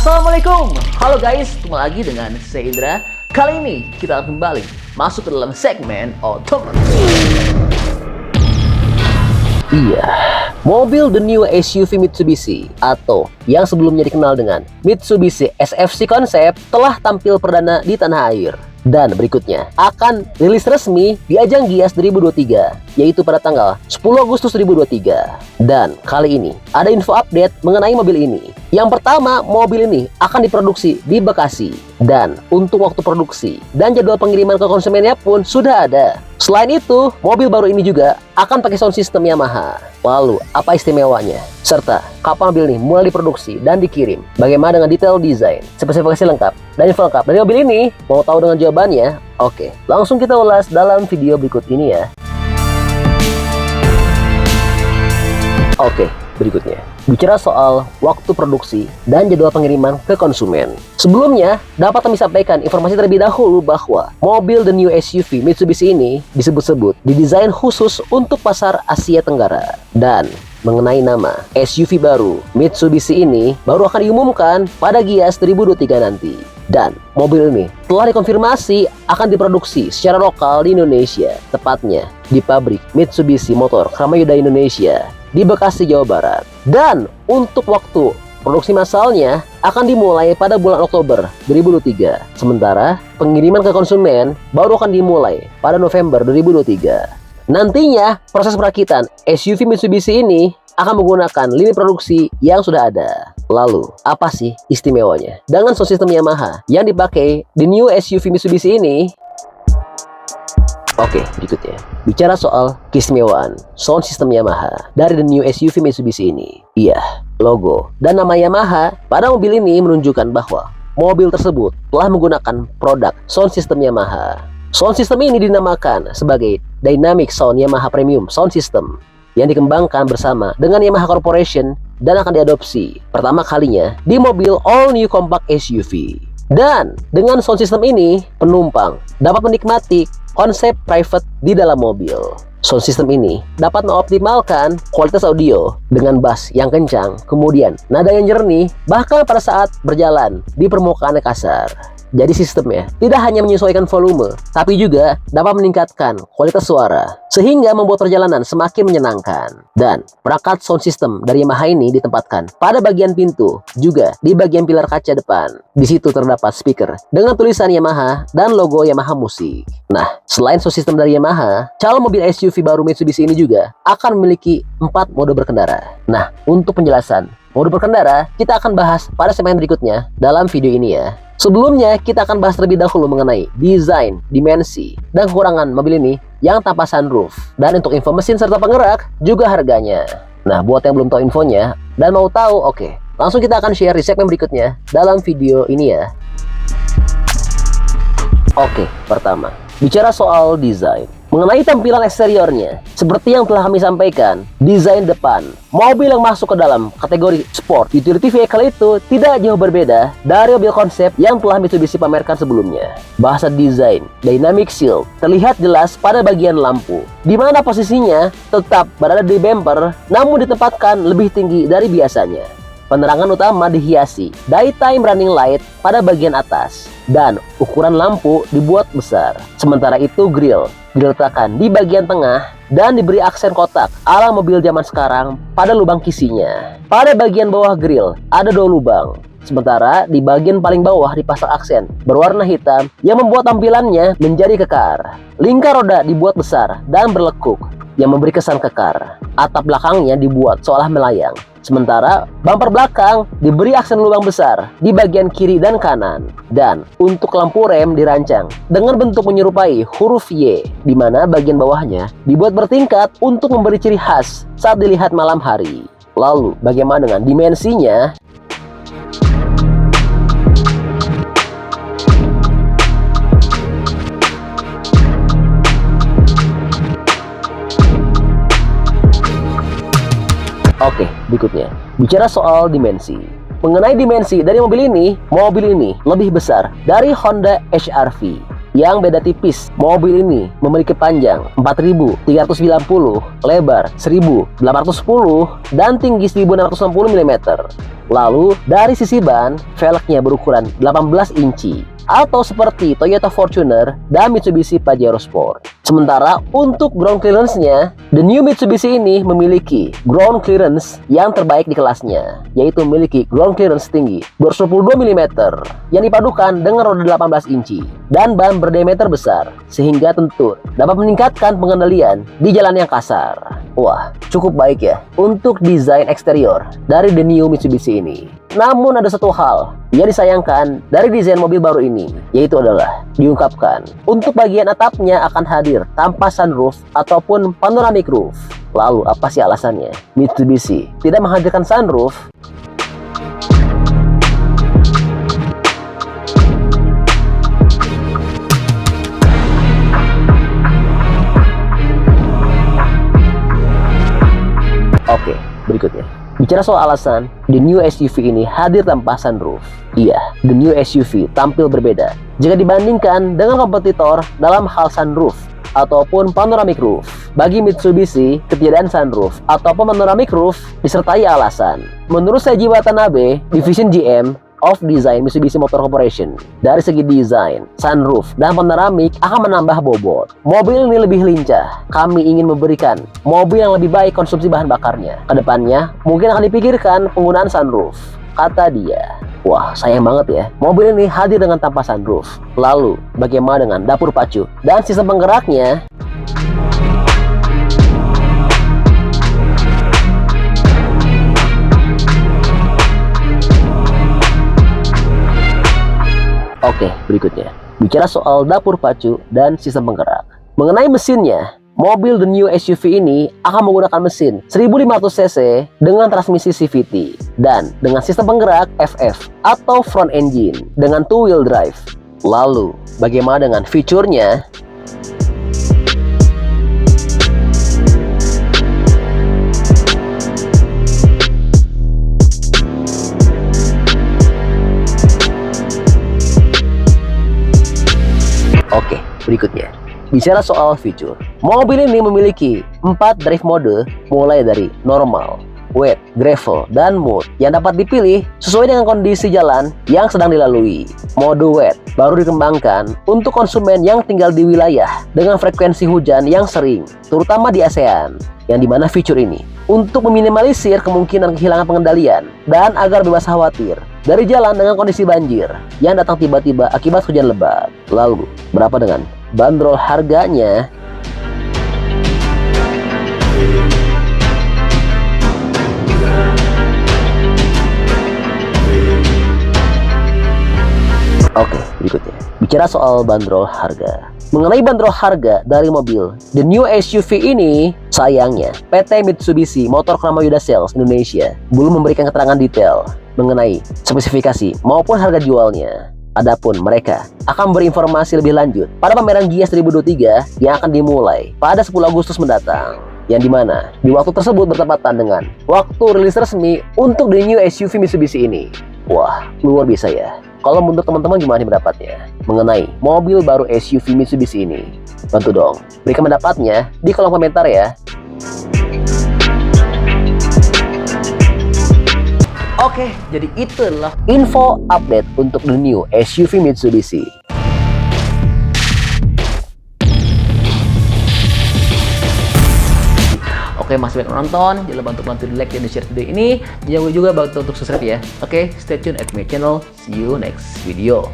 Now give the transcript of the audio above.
Assalamualaikum, halo guys, ketemu lagi dengan saya Indra. Kali ini kita akan kembali masuk ke dalam segmen otomotif. Iya, mobil the new SUV Mitsubishi atau yang sebelumnya dikenal dengan Mitsubishi SFC Concept telah tampil perdana di tanah air. Dan berikutnya akan rilis resmi di ajang Gias 2023, yaitu pada tanggal 10 Agustus 2023. Dan kali ini ada info update mengenai mobil ini. Yang pertama, mobil ini akan diproduksi di Bekasi. Dan untuk waktu produksi dan jadwal pengiriman ke konsumennya pun sudah ada. Selain itu, mobil baru ini juga akan pakai sound system Yamaha. Lalu, apa istimewanya? Serta, kapan mobil ini mulai diproduksi dan dikirim? Bagaimana dengan detail desain, spesifikasi lengkap, dan info lengkap dari mobil ini? Mau tahu dengan jawabannya? Oke, langsung kita ulas dalam video berikut ini ya. Oke, berikutnya. Bicara soal waktu produksi dan jadwal pengiriman ke konsumen. Sebelumnya, dapat kami sampaikan informasi terlebih dahulu bahwa mobil the new SUV Mitsubishi ini disebut-sebut didesain khusus untuk pasar Asia Tenggara. Dan mengenai nama SUV baru Mitsubishi ini baru akan diumumkan pada Gias 2023 nanti. Dan mobil ini telah dikonfirmasi akan diproduksi secara lokal di Indonesia, tepatnya di pabrik Mitsubishi Motor Kramayuda Indonesia di Bekasi, Jawa Barat. Dan untuk waktu produksi massalnya akan dimulai pada bulan Oktober 2023. Sementara pengiriman ke konsumen baru akan dimulai pada November 2023. Nantinya proses perakitan SUV Mitsubishi ini akan menggunakan lini produksi yang sudah ada. Lalu, apa sih istimewanya dengan sound system Yamaha yang dipakai di new SUV Mitsubishi ini? Oke, berikutnya. Bicara soal keistimewaan sound system Yamaha dari the new SUV Mitsubishi ini. Iya, logo dan nama Yamaha pada mobil ini menunjukkan bahwa mobil tersebut telah menggunakan produk sound system Yamaha. Sound system ini dinamakan sebagai Dynamic Sound Yamaha Premium Sound System yang dikembangkan bersama dengan Yamaha Corporation dan akan diadopsi pertama kalinya di mobil all new compact SUV. Dan dengan sound system ini, penumpang dapat menikmati konsep private di dalam mobil. Sound system ini dapat mengoptimalkan kualitas audio dengan bass yang kencang, kemudian nada yang jernih, bahkan pada saat berjalan di permukaan yang kasar. Jadi sistemnya tidak hanya menyesuaikan volume, tapi juga dapat meningkatkan kualitas suara, sehingga membuat perjalanan semakin menyenangkan. Dan perangkat sound system dari Yamaha ini ditempatkan pada bagian pintu, juga di bagian pilar kaca depan. Di situ terdapat speaker dengan tulisan Yamaha dan logo Yamaha Musik. Nah, selain sound system dari Yamaha, calon mobil SUV baru Mitsubishi ini juga akan memiliki 4 mode berkendara. Nah, untuk penjelasan mode berkendara, kita akan bahas pada segmen berikutnya dalam video ini ya. Sebelumnya, kita akan bahas terlebih dahulu mengenai desain, dimensi, dan kekurangan mobil ini yang tanpa sunroof. Dan untuk info mesin serta penggerak, juga harganya. Nah, buat yang belum tahu infonya dan mau tahu, oke, langsung kita akan share di segmen berikutnya dalam video ini ya. Oke, pertama, bicara soal desain. Mengenai tampilan eksteriornya, seperti yang telah kami sampaikan, desain depan mobil yang masuk ke dalam kategori sport utility vehicle itu tidak jauh berbeda dari mobil konsep yang telah Mitsubishi pamerkan sebelumnya. Bahasa desain dynamic shield terlihat jelas pada bagian lampu, di mana posisinya tetap berada di bumper, namun ditempatkan lebih tinggi dari biasanya. Penerangan utama dihiasi daytime running light pada bagian atas, dan ukuran lampu dibuat besar. Sementara itu grill diletakkan di bagian tengah dan diberi aksen kotak ala mobil zaman sekarang pada lubang kisinya. Pada bagian bawah grill ada 2 lubang, sementara di bagian paling bawah dipasang aksen berwarna hitam yang membuat tampilannya menjadi kekar. Lingkar roda dibuat besar dan berlekuk yang memberi kesan kekar. Atap belakangnya dibuat seolah melayang, sementara bumper belakang diberi aksen lubang besar di bagian kiri dan kanan. Dan untuk lampu rem dirancang dengan bentuk menyerupai huruf Y, di mana bagian bawahnya dibuat bertingkat untuk memberi ciri khas saat dilihat malam hari. Lalu bagaimana dengan dimensinya? Oke, berikutnya. Bicara soal dimensi. Mengenai dimensi dari mobil ini lebih besar dari Honda HR-V. yang beda tipis. Mobil ini memiliki panjang 4.390, lebar 1.810, dan tinggi 1.660 mm. Lalu dari sisi ban, velgnya berukuran 18 inci atau seperti Toyota Fortuner dan Mitsubishi Pajero Sport. Sementara untuk ground clearance-nya, the new Mitsubishi ini memiliki ground clearance yang terbaik di kelasnya, yaitu memiliki ground clearance tinggi 222 mm yang dipadukan dengan roda 18 inci dan ban berdiameter besar, sehingga tentu dapat meningkatkan pengendalian di jalan yang kasar. Wah, cukup baik ya untuk desain eksterior dari the new Mitsubishi ini. Namun ada satu hal yang disayangkan dari desain mobil baru ini, yaitu adalah diungkapkan untuk bagian atapnya akan hadir tanpa sunroof ataupun panoramic roof. Lalu apa sih alasannya Mitsubishi tidak menghadirkan sunroof? Oke, berikutnya. Bicara soal alasan, the new SUV ini hadir tanpa sunroof. Iya, the new SUV tampil berbeda jika dibandingkan dengan kompetitor dalam hal sunroof ataupun panoramic roof. Bagi Mitsubishi, ketiadaan sunroof ataupun panoramic roof disertai alasan. Menurut Seiji Watanabe, Division GM of Design Mitsubishi Motor Corporation, dari segi desain, sunroof, dan panoramik akan menambah bobot. Mobil ini lebih lincah. Kami ingin memberikan mobil yang lebih baik konsumsi bahan bakarnya. Kedepannya, mungkin akan dipikirkan penggunaan sunroof, kata dia. Wah, sayang banget ya, mobil ini hadir dengan tanpa sunroof. Lalu, bagaimana dengan dapur pacu dan sistem penggeraknya? Oke, berikutnya. Bicara soal dapur pacu dan sistem penggerak. Mengenai mesinnya, mobil the new SUV ini akan menggunakan mesin 1500 cc dengan transmisi CVT dan dengan sistem penggerak FF atau front engine dengan two wheel drive. Lalu, bagaimana dengan fiturnya? Oke, berikutnya. Bicara soal fitur, mobil ini memiliki 4 drive mode mulai dari normal, wet, gravel, dan mode yang dapat dipilih sesuai dengan kondisi jalan yang sedang dilalui. Mode wet baru dikembangkan untuk konsumen yang tinggal di wilayah dengan frekuensi hujan yang sering, terutama di ASEAN, yang dimana fitur ini untuk meminimalisir kemungkinan kehilangan pengendalian dan agar bebas khawatir dari jalan dengan kondisi banjir yang datang tiba-tiba akibat hujan lebat. Lalu, berapa dengan bandrol harganya? Oke, berikutnya. Bicara soal bandrol harga. Mengenai bandrol harga dari mobil the new SUV ini, sayangnya PT Mitsubishi Motor Kramayuda Sales Indonesia belum memberikan keterangan detail mengenai spesifikasi maupun harga jualnya. Adapun mereka akan berinformasi lebih lanjut pada pameran Gias 2023 yang akan dimulai pada 10 Agustus mendatang, yang dimana di waktu tersebut bertepatan dengan waktu rilis resmi untuk the new SUV Mitsubishi ini. Wah, luar biasa ya. Kalau menurut teman-teman gimana pendapatnya mengenai mobil baru SUV Mitsubishi ini? Bantu dong, berikan pendapatnya di kolom komentar ya. Oke, jadi itu adalah info update untuk the new SUV Mitsubishi. Oke, masih banyak nonton, jangan lupa untuk bantu di like dan di share video ini. Jangan lupa juga bantu untuk subscribe ya. Oke, stay tune at my channel. See you next video.